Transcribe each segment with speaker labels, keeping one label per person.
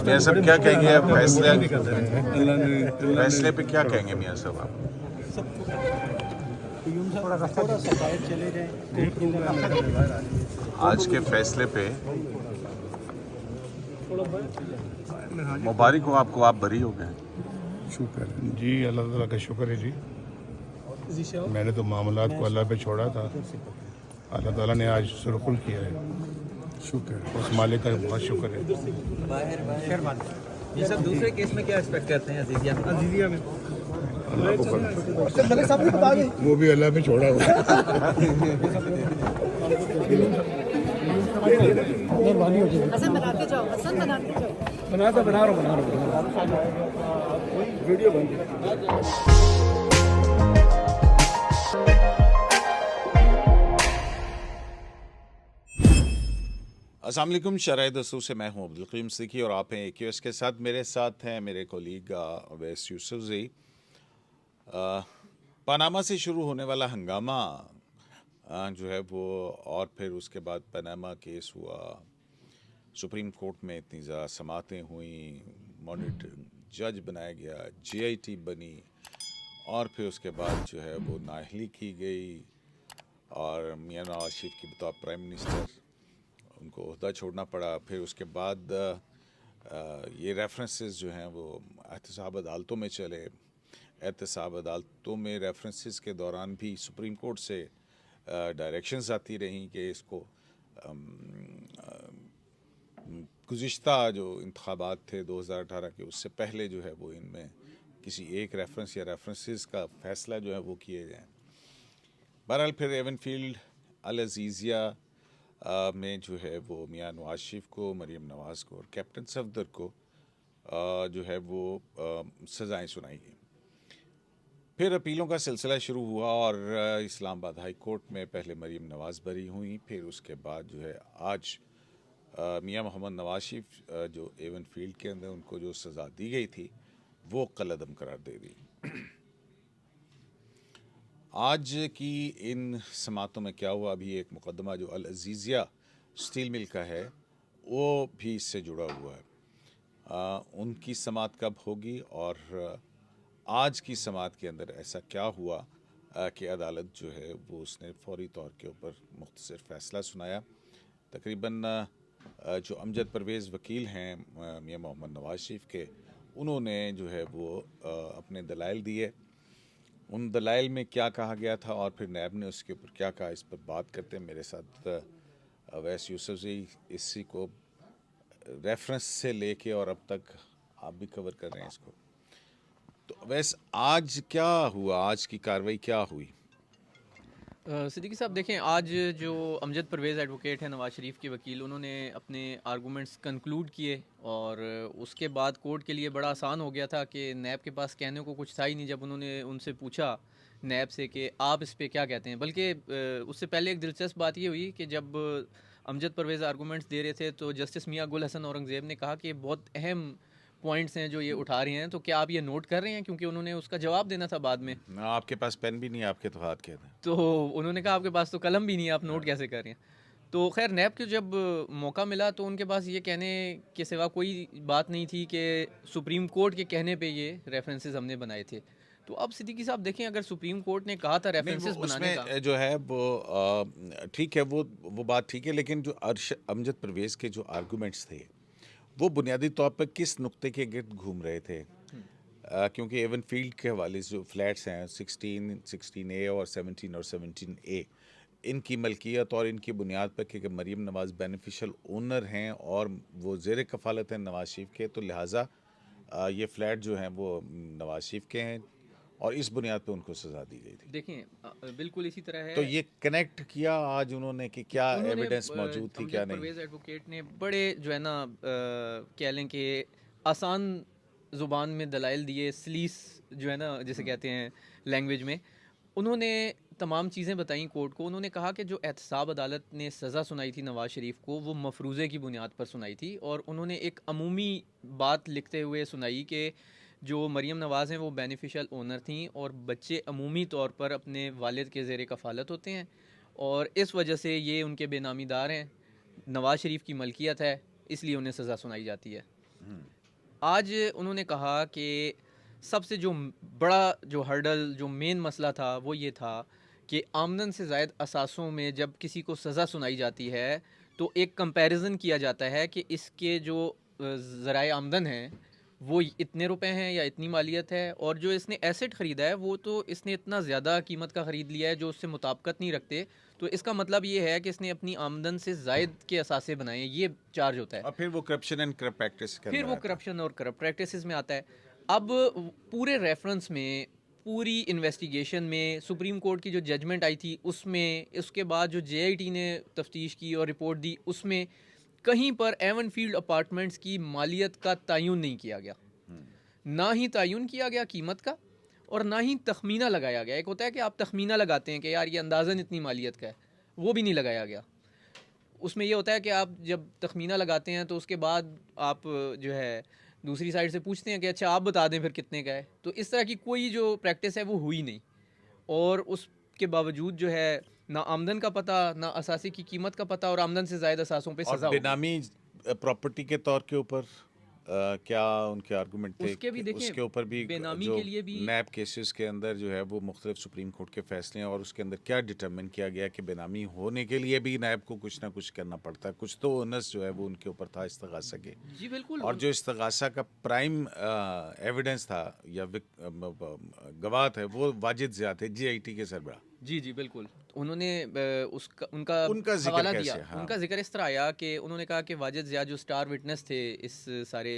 Speaker 1: मियाँ साहब क्या कहेंगे आप फैसले पे क्या कहेंगे मियाँ साहब आप? आज के फैसले पे मुबारक हो आपको, आप बरी हो गए।
Speaker 2: शुक्र जी, अल्लाह ताला का शुक्र है जी। मैंने तो मामलात को अल्लाह पे छोड़ा था, अल्लाह ताला ने आज सुरखुल किया है। शुक्र, उस मालिक का बहुत शुक्र है।
Speaker 3: ये सब दूसरे केस में क्या एक्सपेक्ट करते हैं अजीजिया में?
Speaker 2: अल्लाह को पता, वो भी अल्लाह पे छोड़ा हुआ।
Speaker 4: हसन बनाते जाओ, हसन बनाते जाओ।
Speaker 3: बना रहा हूँ वीडियो बन।
Speaker 1: अस्सलाम वालेकुम, शराय दोस्तों से मैं हूं अब्दुल करीम सिद्दीकी और आप हैं AQS के साथ। मेरे साथ हैं मेरे कोलीग अवैस यूसुफजई। पनामा से शुरू होने वाला हंगामा जो है वो, और फिर उसके बाद पनामा केस हुआ, सुप्रीम कोर्ट में इतनी ज़्यादा समातें हुई, मॉनिटरिंग जज बनाया गया, GIT बनी, और फिर उसके बाद जो है वो नाअहली की गई और मियां नवाज शरीफ की बतौर प्राइम मिनिस्टर उनको ओहदा छोड़ना पड़ा। फिर उसके बाद ये रेफरेंसेस जो हैं वो एहतसाब अदालतों में चले। एहतसाब अदालतों में रेफरेंसेस के दौरान भी सुप्रीम कोर्ट से डायरेक्शंस आती रहीं कि इसको गुज़िश्ता जो इंतखाबात थे 2018 के, उससे पहले जो है वो इनमें किसी एक रेफरेंस या रेफरेंसेस का फ़ैसला जो है वो किए जाएँ। बहरहाल फिर एवनफील्ड अल अज़ीज़िया में जो है वो मियां नवाज शरीफ को, मरीम नवाज़ को और कैप्टन सफदर को जो है वो सज़ाएं सुनाई गई। फिर अपीलों का सिलसिला शुरू हुआ और इस्लामाबाद हाई कोर्ट में पहले मरीम नवाज़ बरी हुई। फिर उसके बाद जो है आज मियां मोहम्मद नवाज शरीफ जो एवनफील्ड के अंदर उनको जो सज़ा दी गई थी वो कलअदम करार दे दी। आज की इन समातों में क्या हुआ, अभी एक मुकदमा जो अल अज़ीज़िया स्टील मिल का है वो भी इससे जुड़ा हुआ है। उनकी समात कब होगी और आज की समात के अंदर ऐसा क्या हुआ कि अदालत जो है वो उसने फौरी तौर के ऊपर मुख्तसर फ़ैसला सुनाया। तकरीबन जो अमजद परवेज़ वकील हैं मियां मोहम्मद नवाज शरीफ के, उन्होंने जो है वो अपने दलाइल दिए। उन दलाइल में क्या कहा गया था और फिर नैब ने उसके ऊपर क्या कहा, इस पर बात करते हैं। मेरे साथ अवैस यूसुफजई, इसी को रेफरेंस से लेके और अब तक आप भी कवर कर रहे हैं इसको। तो अवैस, आज क्या हुआ, आज की कार्रवाई क्या हुई?
Speaker 5: सिद्दीकी साहब देखें, आज जो अमजद परवेज़ एडवोकेट हैं नवाज शरीफ के वकील, उन्होंने अपने आर्गूमेंट्स कंक्लूड किए और उसके बाद कोर्ट के लिए बड़ा आसान हो गया था कि नैब के पास कहने को कुछ था ही नहीं। जब उन्होंने उनसे पूछा नैब से कि आप इस पे क्या कहते हैं, बल्कि उससे पहले एक दिलचस्प बात ये हुई कि जब अमजद परवेज़ आर्गूमेंट्स दे रहे थे तो जस्टिस मियां गुल हसन औरंगज़ेब ने कहा कि बहुत अहम पॉइंट्स हैं जो ये उठा रहे हैं, तो क्या आप ये नोट कर रहे हैं, क्योंकि उन्होंने उसका जवाब देना था बाद में।
Speaker 1: ना आपके पास पेन भी नहीं, आपके तो हाथ के थे।
Speaker 5: तो उन्होंने कहा आपके पास तो कलम भी नहीं है, आप नोट कैसे कर रहे हैं। तो खैर नैब को जब मौका मिला तो उनके पास ये कहने के सिवा कोई बात नहीं थी कि सुप्रीम कोर्ट के कहने पे ये रेफरेंसेस हमने बनाए थे। तो अब सिद्दीकी साहब देखें, अगर सुप्रीम कोर्ट ने कहा था
Speaker 1: नहीं,
Speaker 5: रेफरेंसेस
Speaker 1: वो
Speaker 5: बनाने का,
Speaker 1: उसमें जो है वो ठीक है, वो बात ठीक है, लेकिन जो अमजद परवेज़ के जो आर्गूमेंट्स थे वो बुनियादी तौर पर किस नुक्ते के गिर्द घूम रहे थे? क्योंकि एवनफील्ड के हवाले से जो फ्लैट्स हैं 16A और 17 और 17A, इनकी मलकियत और इनकी बुनियाद पर कि मरीम नवाज़ बेनिफिशियल ओनर हैं और वो ज़ेर कफ़ालत हैं नवाज शरीफ के, तो लिहाजा ये फ्लैट जो हैं वो नवाज शरीफ के हैं और इस बुनियाद पर उनको सज़ा दी गई थी।
Speaker 5: देखें बिल्कुल इसी तरह है।
Speaker 1: तो ये कनेक्ट किया आज उन्होंने कि क्या
Speaker 5: उन्होंने
Speaker 1: एविडेंस मौजूद थी, क्या
Speaker 5: अमजद
Speaker 1: नहीं?
Speaker 5: परवेज़ एडवोकेट ने बड़े जो है ना कह लें कि आसान ज़ुबान में दलाइल दिए, सलीस जो है ना जिसे कहते हैं लैंग्वेज में, उन्होंने तमाम चीज़ें बताई कोर्ट को। उन्होंने कहा कि जो एहतसाब अदालत ने सज़ा सुनाई थी नवाज शरीफ को, वो मफरूज़े की बुनियाद पर सुनाई थी और उन्होंने एक अमूमी बात लिखते हुए सुनाई कि जो मरीम नवाज़ हैं वो बेनिफिशियल ओनर थी और बच्चे अमूमी तौर पर अपने वालिद के ज़ेर कफ़ालत होते हैं और इस वजह से ये उनके बेनामीदार हैं, नवाज शरीफ की मलकियत है, इसलिए उन्हें सज़ा सुनाई जाती है। आज उन्होंने कहा कि सबसे जो बड़ा जो हर्डल जो मेन मसला था वो ये था कि आमदन से ज़ायद असासों में जब किसी को सज़ा सुनाई जाती है तो एक कंपैरिजन किया जाता है कि इसके जो ज़राए आमदन हैं वो इतने रुपए हैं या इतनी मालियत है, और जो इसने एसेट ख़रीदा है वो तो इसने इतना ज़्यादा कीमत का ख़रीद लिया है जो उससे मुताबिकत नहीं रखते। तो इसका मतलब ये है कि इसने अपनी आमदन से ज़ायद के असासे बनाए, ये चार्ज होता है।
Speaker 1: और फिर वो करप्शन एंड करप्ट प्रैक्टिस
Speaker 5: फिर वो करप्शन और करप्ट प्रैक्टिसेस में आता है। अब पूरे रेफरेंस में, पूरी इन्वेस्टिगेशन में, सुप्रीम कोर्ट की जो जजमेंट आई थी उसमें, उसके बाद जो जेआईटी ने तफ्तीश की और रिपोर्ट दी उसमें कहीं पर एवन फील्ड अपार्टमेंट्स की मालियत का तयन नहीं किया गया। ना ही तयन किया गया कीमत का, और ना ही तखमीना लगाया गया। एक होता है कि आप तखमीना लगाते हैं कि यार ये अंदाज़न इतनी मालियत का है, वो भी नहीं लगाया गया। उसमें ये होता है कि आप जब तखमीना लगाते हैं तो उसके बाद आप जो है दूसरी साइड से पूछते हैं कि अच्छा आप बता दें फिर कितने का है। तो इस तरह की कोई जो प्रैक्टिस है वो हुई नहीं, और उसके बावजूद जो है ना आमदन का पता, ना असासी की कीमत का पता, और आमदन से ज़ायद असासों पे
Speaker 1: और
Speaker 5: सज़ा हो गई।
Speaker 1: बेनामी प्रॉपर्टी के तौर के ऊपर क्या उनके आर्गूमेंट थे
Speaker 5: उसके भी
Speaker 1: कि
Speaker 5: देखें,
Speaker 1: उसके ऊपर भी
Speaker 5: बेनामी
Speaker 1: जो
Speaker 5: के लिए भी
Speaker 1: नैब केसेस के अंदर जो है वो मुख्तलिफ सुप्रीम कोर्ट के फैसले हैं, और उसके अंदर क्या डिटरमिन किया गया कि बेनामी होने के लिए भी नैब को कुछ ना कुछ करना पड़ता है। कुछ तो ओनस जो है वो उनके ऊपर था इस्तगासा के,
Speaker 5: जी बिल्कुल।
Speaker 1: और जो इस्तगासा का प्राइम एविडेंस था या गवाह है वो वाजिद ज़िया थे, जीआईटी के सरबराह।
Speaker 5: जी जी बिल्कुल। उन्होंने उनका
Speaker 1: उनका जिक्र
Speaker 5: हवाला
Speaker 1: कैसे?
Speaker 5: दिया।
Speaker 1: हाँ।
Speaker 5: उनका जिक्र इस तरह आया कि उन्होंने कहा कि वाजिद ज़िया जो स्टार विटनेस थे इस सारे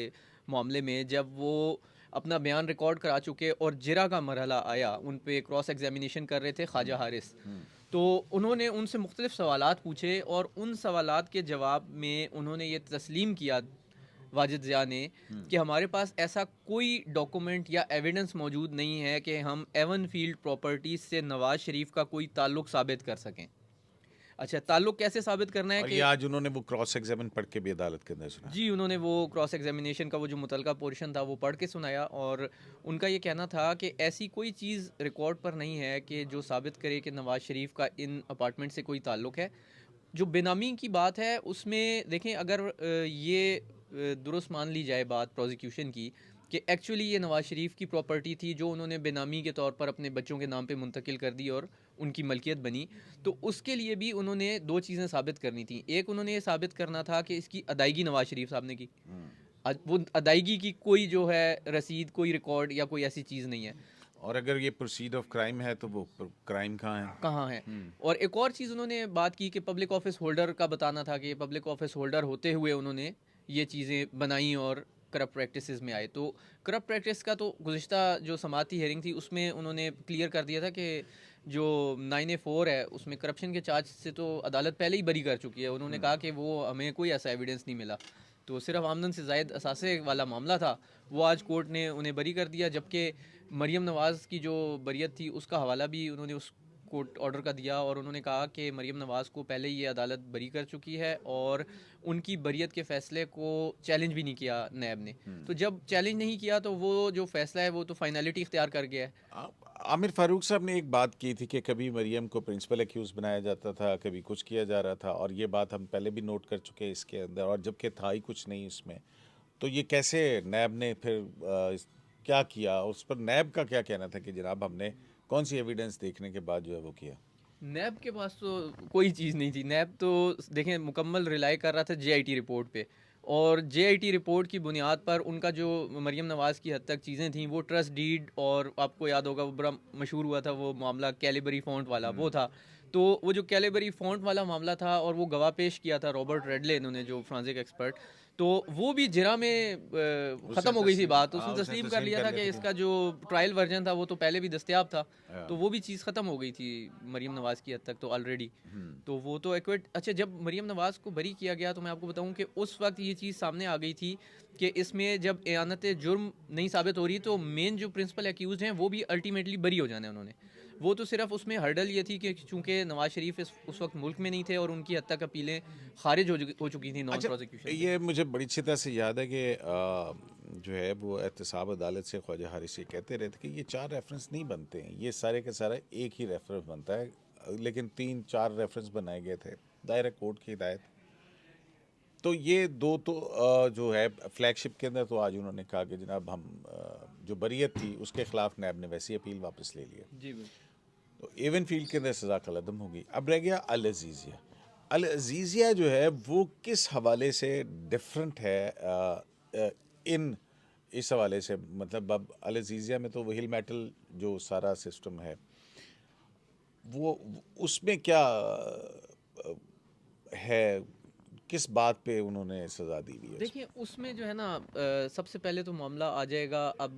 Speaker 5: मामले में, जब वो अपना बयान रिकॉर्ड करा चुके और जिरा का मरहला आया, उन पे क्रॉस एग्जामिनेशन कर रहे थे ख्वाजा हारिस, तो उन्होंने उनसे मुख्तलिफ सवालात पूछे, और उन सवालात के जवाब में उन्होंने ये तस्लीम किया वाजिद ज़िया ने कि हमारे पास ऐसा कोई डॉक्यूमेंट या एविडेंस मौजूद नहीं है कि हम एवन फील्ड प्रॉपर्टीज़ से नवाज शरीफ का कोई ताल्लुक़ साबित कर सकें। अच्छा, ताल्लुक़ कैसे साबित करना है
Speaker 1: और
Speaker 5: कि
Speaker 1: ये आज उन्होंने वो क्रॉस एग्जामिन पढ़ के भी अदालत के अंदर सुना।
Speaker 5: जी, उन्होंने वो क्रॉस एग्जामिनेशन का वो जो मुतलका पोर्शन था वो पढ़ के सुनाया, और उनका ये कहना था कि ऐसी कोई चीज़ रिकॉर्ड पर नहीं है कि जो साबित करे कि नवाज शरीफ का इन अपार्टमेंट से कोई ताल्लुक़ है। जो बेनामी की बात है उसमें देखें, अगर ये दुरुस्त मान ली जाए बात प्रोसिक्यूशन की कि एक्चुअली ये नवाज शरीफ की प्रॉपर्टी थी जो उन्होंने बेनामी के तौर पर अपने बच्चों के नाम पे मुंतकिल कर दी और उनकी मलकियत बनी, तो उसके लिए भी उन्होंने दो चीज़ें साबित करनी थी। एक, उन्होंने ये साबित करना था कि इसकी अदायगी नवाज शरीफ साहब ने की। वो अदायगी की कोई जो है रसीद, कोई रिकॉर्ड या कोई ऐसी चीज़ नहीं है।
Speaker 1: और अगर ये प्रोसीड ऑफ क्राइम है तो वो क्राइम कहाँ है?
Speaker 5: और एक और चीज़ उन्होंने बात की कि पब्लिक ऑफिस होल्डर का बताना था कि पब्लिक ऑफिस होल्डर होते हुए उन्होंने ये चीज़ें बनाई और करप्ट प्रैक्टिसेस में आए। तो करप्ट प्रैक्टिस का तो गुज़िश्ता जो समाती हेयरिंग थी उसमें उन्होंने क्लियर कर दिया था कि जो 9A4 है उसमें करप्शन के चार्ज से तो अदालत पहले ही बरी कर चुकी है। उन्होंने कहा कि वो हमें कोई ऐसा एविडेंस नहीं मिला, तो सिर्फ आमदन से ज़ायद असासे वाला मामला था, वो आज कोर्ट ने उन्हें बरी कर दिया। जबकि मरियम नवाज़ की जो बरियत थी उसका हवाला भी उन्होंने उस कोर्ट ऑर्डर का दिया, और उन्होंने कहा कि मरियम नवाज़ को पहले ये अदालत बरी कर चुकी है और उनकी बरियत के फ़ैसले को चैलेंज भी नहीं किया नैब ने। तो जब चैलेंज नहीं किया तो वो जो फ़ैसला है वो तो फाइनलिटी इख्तियार कर गया है।
Speaker 1: आमिर फारूक साहब ने एक बात की थी कि कभी मरियम को प्रिंसिपल एक्यूज़ बनाया जाता था, कभी कुछ किया जा रहा था, और ये बात हम पहले भी नोट कर चुके हैं इसके अंदर, और जबकि था ही कुछ नहीं इसमें। तो ये कैसे नैब ने फिर क्या किया, उस पर नैब का क्या कहना था कि जनाब हमने कौन सी एविडेंस देखने के बाद जो है वो किया?
Speaker 5: नैब के पास तो कोई चीज़ नहीं थी। नैब तो देखें मुकम्मल रिलाई कर रहा था जेआईटी रिपोर्ट पे, और जेआईटी रिपोर्ट की बुनियाद पर उनका जो मरियम नवाज़ की हद तक चीज़ें थी वो ट्रस्ट डीड, और आपको याद होगा वो बड़ा मशहूर हुआ था वो मामला कैलिबरी फ़ॉन्ट वाला, वो था। तो वो जो कैलिबरी फ़ॉन्ट वाला मामला था और वो गवाह पेश किया था रॉबर्ट रेडले इन्होंने, जो फ्रांसिक एक्सपर्ट, तो वो भी जिरा में ख़त्म हो गई थी बात। उसने तस्लीम कर लिया था कि इसका जो ट्रायल वर्जन था वो तो पहले भी दस्तयाब था, तो वो भी चीज़ ख़त्म हो गई थी मरियम नवाज़ की हद तक तो ऑलरेडी। तो वो तो एक्विट। अच्छा, जब मरियम नवाज़ को बरी किया गया तो मैं आपको बताऊं कि उस वक्त ये चीज़ सामने आ गई थी कि इसमें जब एयानत जुर्म नहीं साबित हो रही तो मेन जो प्रिंसिपल एक्यूज़ हैं वो भी अल्टीमेटली बरी हो जाना है उन्होंने। वो तो सिर्फ उसमें हर्डल ये थी कि चूंकि नवाज शरीफ उस वक्त मुल्क में नहीं थे और उनकी हद तक अपीलें खारिज हो चुकी थी नॉन प्रोसिक्यूशन।
Speaker 1: ये मुझे बड़ी अच्छी तरह से याद है कि जो है वो एहतसाब अदालत से ख्वाजा हारिस ये कहते रहे थे कि ये 4 रेफरेंस नहीं बनते हैं, ये सारे के सारा एक ही रेफरेंस बनता है, लेकिन 3-4 रेफरेंस बनाए गए थे, दायरा कोर्ट की हिदायत। तो ये दो तो जो है फ्लैगशिप के अंदर, तो आज उन्होंने कहा कि जनाब हम जो बरीयत थी उसके खिलाफ नैब ने वैसी अपील वापस ले लिया।
Speaker 5: जी
Speaker 1: तो एवन फील्ड के अंदर सज़ा कलअदम होगी। अब रह गया अल अज़ीज़िया। अल अज़ीज़िया जो है वो किस हवाले से डिफरेंट है इन इस हवाले से, मतलब अब अल अज़ीज़िया में तो वो हिल मेटल जो सारा सिस्टम है वो उसमें क्या है, किस बात पे उन्होंने सज़ा दी हुई है?
Speaker 5: देखिए उसमें जो है ना सबसे पहले तो मामला आ जाएगा अब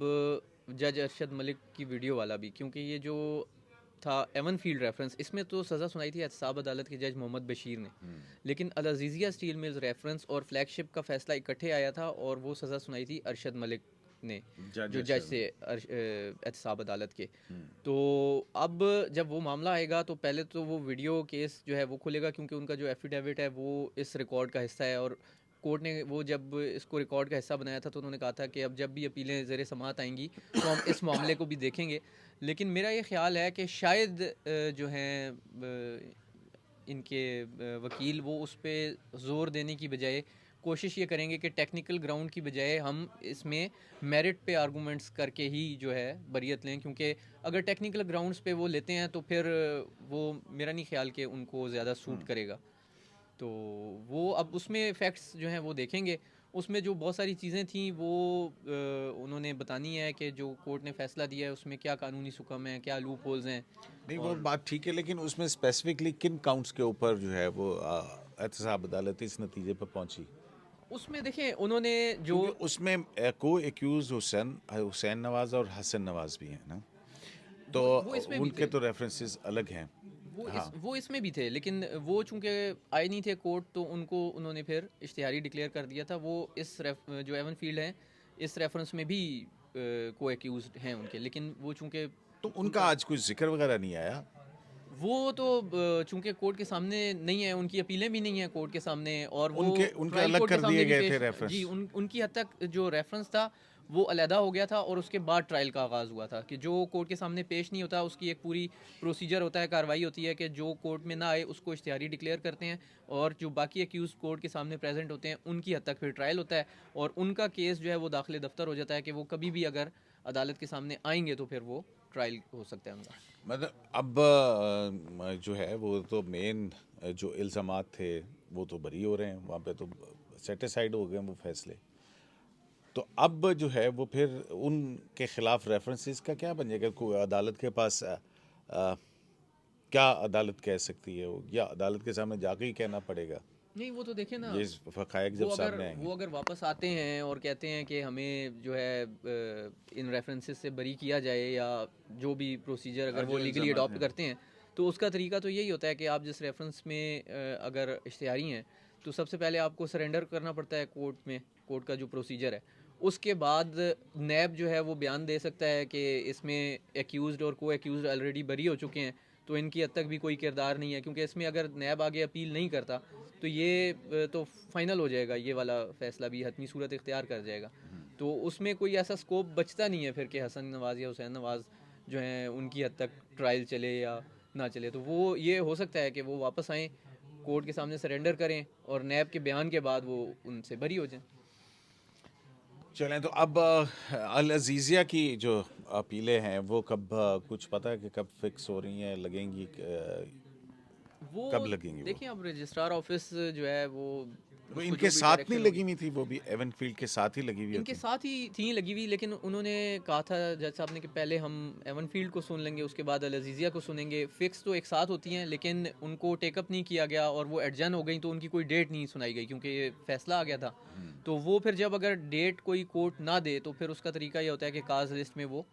Speaker 5: जज अरशद मलिक की वीडियो वाला भी, क्योंकि ये जो था एवन फील्ड रेफरेंस, इसमें तो सज़ा सुनाई थी एहतसाब अदालत के जज मोहम्मद बशीर ने, लेकिन अल अज़ीज़िया स्टील मिल्स रेफरेंस और फ्लैगशिप का फैसला इकट्ठे आया था और वो सज़ा सुनाई थी अरशद मलिक ने, जो जज से एहतसाब अदालत के। तो अब जब वो मामला आएगा तो पहले तो वो वीडियो केस जो है वो खुलेगा, क्योंकि उनका जो एफिडेविट है वो इस रिकॉर्ड का हिस्सा है, और कोर्ट ने वो जब इसको रिकॉर्ड का हिस्सा बनाया था तो उन्होंने कहा था कि अब जब भी अपीलें ज़ेर समात आएंगी तो हम इस मामले को भी देखेंगे। लेकिन मेरा ये ख्याल है कि शायद जो हैं इनके वकील वो उस पर ज़ोर देने की बजाय कोशिश ये करेंगे कि टेक्निकल ग्राउंड की बजाय हम इसमें मेरिट पे आर्गूमेंट्स करके ही जो है बरीयत लें, क्योंकि अगर टेक्निकल ग्राउंड्स पे वो लेते हैं तो फिर वो मेरा नहीं ख्याल कि उनको ज़्यादा सूट करेगा। तो वो अब उसमें फैक्ट्स जो हैं वो देखेंगे, उसमें जो बहुत सारी चीज़ें थी वो उन्होंने बतानी है कि जो कोर्ट ने फ़ैसला दिया है उसमें क्या कानूनी सुकम है, क्या लूप होल्स हैं।
Speaker 1: नहीं वो बात ठीक है, लेकिन उसमें स्पेसिफिकली किन काउंट्स के ऊपर जो है वो एहतसाब अदालत इस नतीजे पर पहुंची?
Speaker 5: उसमें देखें उन्होंने जो
Speaker 1: क्योंकि उसमें को एक्यूज हुसैन नवाज और हसन नवाज भी हैं ना, तो
Speaker 5: वो इसमें भी
Speaker 1: उनके
Speaker 5: थे।
Speaker 1: तो रेफरेंसेस अलग हैं।
Speaker 5: वो इसमें भी थे, लेकिन वो चूंकि आए नहीं थे कोर्ट तो उनको उन्होंने फिर इश्तिहारी डिक्लेयर कर दिया था। वो इस जो एवन फील्ड है इस रेफरेंस में भी को एक्यूज हैं उनके, लेकिन वो चूंकि
Speaker 1: तो उनका आज कोई जिक्र वगैरह नहीं आया।
Speaker 5: वो तो चूंकि कोर्ट के सामने नहीं है, उनकी अपीलें भी नहीं है कोर्ट के सामने, और वो
Speaker 1: उनके
Speaker 5: ट्रायल
Speaker 1: अलग
Speaker 5: कोर्ट के
Speaker 1: कर
Speaker 5: सामने
Speaker 1: दिए
Speaker 5: भी
Speaker 1: गए थे
Speaker 5: पेश-
Speaker 1: रेफरेंस।
Speaker 5: जी उनकी हद तक जो रेफरेंस था वो अलहदा हो गया था, और उसके बाद ट्रायल का आगाज़ हुआ था कि जो कोर्ट के सामने पेश नहीं होता उसकी एक पूरी प्रोसीजर होता है, कार्रवाई होती है कि जो कोर्ट में ना आए उसको इश्तिहारी डिक्लेयर करते हैं, और जो बाकी एक्यूज कोर्ट के सामने प्रेजेंट होते हैं उनकी हद तक फिर ट्रायल होता है, और उनका केस जो है वो दाखिले दफ्तर हो जाता है कि वो कभी भी अगर अदालत के सामने आएंगे तो फिर वो ट्रायल हो सकता है उनका।
Speaker 1: मतलब अब जो है वो तो मेन जो इल्ज़ामात थे वो तो बरी हो रहे हैं, वहाँ पे तो सेटिसाइड हो गए वो फैसले। तो अब जो है वो फिर उनके खिलाफ रेफरेंसेस का क्या बन जाएगा? कोई अदालत के पास क्या अदालत कह सकती है वो, या अदालत के सामने जाके ही कहना पड़ेगा?
Speaker 5: नहीं वो तो देखें ना,
Speaker 1: ये हक़ाइक़ जब सामने आएंगे।
Speaker 5: वो अगर वापस आते हैं और कहते हैं कि हमें जो है इन रेफरेंसेस से बरी किया जाए, या जो भी प्रोसीजर अगर वो
Speaker 1: जो
Speaker 5: लीगली
Speaker 1: इल्ज़ामात
Speaker 5: अडॉप्ट
Speaker 1: हैं।
Speaker 5: करते हैं, तो उसका तरीका तो यही होता है कि आप जिस रेफरेंस में अगर इश्तिहारी हैं तो सबसे पहले आपको सरेंडर करना पड़ता है कोर्ट में, कोर्ट का जो प्रोसीजर है। उसके बाद नैब जो है वो बयान दे सकता है कि इसमें एक्यूज़ड और को एक्यूज़ड ऑलरेडी बरी हो चुके हैं, तो इनकी हद तक भी कोई किरदार नहीं है, क्योंकि इसमें अगर नैब आगे अपील नहीं करता तो ये तो फाइनल हो जाएगा, ये वाला फ़ैसला भी हतमी सूरत इख्तियार कर जाएगा। तो उसमें कोई ऐसा स्कोप बचता नहीं है फिर कि हसन नवाज़ या हुसैन नवाज़ जो हैं उनकी हद तक ट्रायल चले या ना चले। तो वो ये हो सकता है कि वो वापस आएँ, कोर्ट के सामने सरेंडर करें, और नैब के बयान के बाद वो उनसे बरी हो जाएं।
Speaker 1: चलें, तो अब अल अज़ीज़िया की जो अपीलें हैं वो कब कुछ पता है कि कब फिक्स हो रही हैं, लगेंगी
Speaker 5: वो
Speaker 1: कब लगेंगी?
Speaker 5: देखिए अब रजिस्ट्रार ऑफिस जो है वो
Speaker 1: वो
Speaker 5: उसको
Speaker 1: इनके
Speaker 5: जो भी
Speaker 1: साथ
Speaker 5: डायरेक्शन
Speaker 1: नहीं
Speaker 5: होगी-
Speaker 1: लगी हुई थी, वो भी एवन फील्ड के साथ ही लगी हुई
Speaker 5: इनके
Speaker 1: होती।
Speaker 5: साथ ही थी लगी हुई, लेकिन उन्होंने कहा था जज साहब ने कि पहले हम एवन फील्ड को सुन लेंगे, उसके बाद अल अज़ीज़िया को सुनेंगे। फिक्स तो एक साथ होती हैं, लेकिन उनको टेकअप नहीं किया गया और वो एडजन हो गई, तो उनकी कोई डेट नहीं सुनाई गई क्योंकि ये फैसला आ गया था। तो वो फिर जब अगर डेट कोई कोर्ट ना दे तो फिर उसका तरीका ये होता है कि काज लिस्ट में वो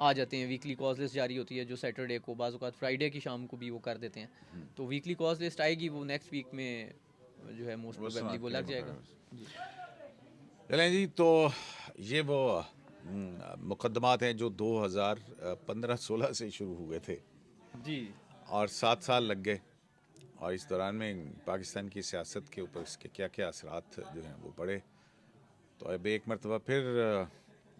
Speaker 5: आ जाते हैं। वीकली कॉज लिस्ट जारी होती है जो सैटरडे को, बाज़ औक़ात फ्राइडे की शाम को भी वो कर देते हैं। तो वीकली कॉज लिस्ट आएगी, वो नेक्स्ट वीक में जो है मोस्ट प्रोबेबली वो लग जाएगा।
Speaker 1: चलें जी, तो ये वो मुकदमात हैं जो 2015-16 से शुरू हुए थे
Speaker 5: जी
Speaker 1: और 7 साल लग गए, और इस दौरान में पाकिस्तान की सियासत के ऊपर इसके क्या क्या असरात जो हैं वो पड़े। तो अब एक मरतबा फिर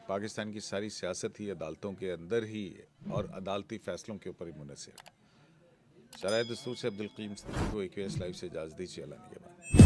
Speaker 1: पाकिस्तान की सारी सियासत ही अदालतों के अंदर ही और अदालती फ़ैसलों के ऊपर ही मुनहसर है। शराय दस्तूर से अब्दुल क़य्यूम सिद्दीकी को AQS लाइव से इजाज़त दीजिए। अल्लाह निगहबान।